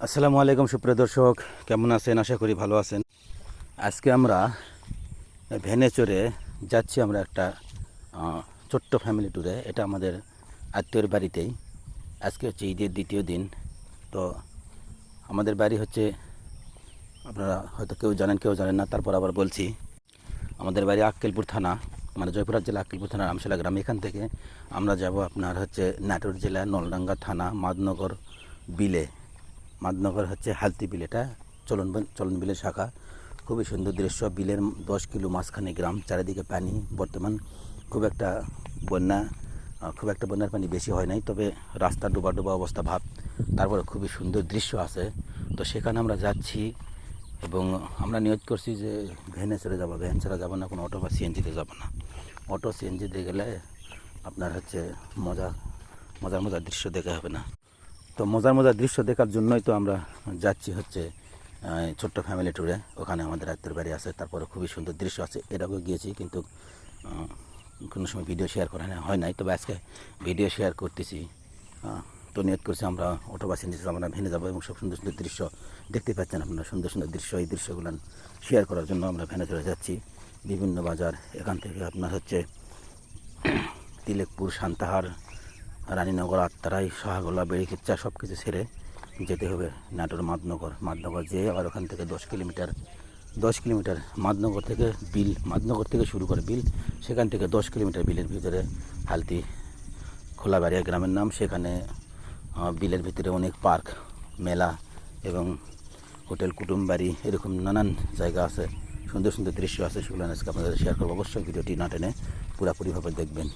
আসসালামু আলাইকুম সুপ্রিয় দর্শক, কেমন আছেন? আশা করি ভালো আছেন। আজকে আমরা ভ্যানে চড়ে যাচ্ছি আমরা একটা ছোট্ট ফ্যামিলি ট্যুরে। এটা আমাদের আত্মীয়র বাড়িতেই। আজকে হচ্ছে ঈদের দ্বিতীয় দিন। তো আমাদের বাড়ি হচ্ছে, আপনারা হয়তো কেউ জানেন কেউ জানেন না, তারপর আবার বলছি। আমাদের বাড়ি আক্কেলপুর থানা, মানে জয়পুরহাট জেলা আক্কেলপুর থানার রামশালা গ্রাম। এখান থেকে আমরা যাব আপনার হচ্ছে নাটোর জেলা নলডাঙ্গা থানা মাদনগর বিলে। মাদনগর হচ্ছে হালতি বিল, এটা চলন বিলের শাখা। খুবই সুন্দর দৃশ্য। বিলের 10 কিলো মাঝখানে গ্রাম, চারিদিকে পানি। বর্তমান খুব একটা বন্যা খুব একটা বন্যার পানি বেশি হয় নাই, তবে রাস্তা ডোবা ডোবা অবস্থা ভাব। তারপরে খুবই সুন্দর দৃশ্য আছে। তো সেখানে আমরা যাচ্ছি এবং আমরা নিয়ত করছি যে ভ্যানে চড়ে যাবো। ভ্যান ছাড়া যাবো না, কোনো অটো বা সিএনজিতে যাবো না। অটো সিএনজিতে গেলে আপনার হচ্ছে মজার মজার দৃশ্য দেখা হবে না। তো মজার মজার দৃশ্য দেখার জন্যই তো আমরা যাচ্ছি হচ্ছে ছোট্ট ফ্যামিলি ট্যুরে। ওখানে আমাদের আত্মীয়র বাড়ি আছে, তারপরে খুবই সুন্দর দৃশ্য আছে। এর আগেও গিয়েছি, কিন্তু কোনো সময় ভিডিও শেয়ার করা হয় নাই, তবে আজকে ভিডিও শেয়ার করতেছি। তো নিয়ত করছি আমরা অটো বাসে নিচে আমরা ভেনে যাবো এবং সব সুন্দর সুন্দর দৃশ্য দেখতে পাচ্ছেন আপনারা। সুন্দর সুন্দর দৃশ্য, এই দৃশ্যগুলো শেয়ার করার জন্য আমরা ভ্যানে চলে যাচ্ছি। বিভিন্ন বাজার, এখান থেকে আপনার হচ্ছে তিলেকপুর, সান্তাহার, রানীনগর, আত্মারাই, শাহগোলা, বেড়িকিচ্চা সব কিছু ছেড়ে যেতে হবে নাটোর মাদনগর যেয়ে আবার ওখান থেকে 10 কিলোমিটার মাদনগর থেকে বিল, মাদনগর থেকে শুরু করে বিল, সেখান থেকে 10 কিলোমিটার বিলের ভিতরে হালতি খোলাবাড়িয়া গ্রামের নাম। সেখানে বিলের ভিতরে অনেক পার্ক, মেলা এবং হোটেল, কুটুমবাড়ি, এরকম নানান জায়গা আছে। সুন্দর সুন্দর দৃশ্য আছে, সেগুলো আজকে আপনাদের শেয়ার করবো। অবশ্যই ভিডিওটি না টেনে পুরোপুরিভাবে দেখবেন।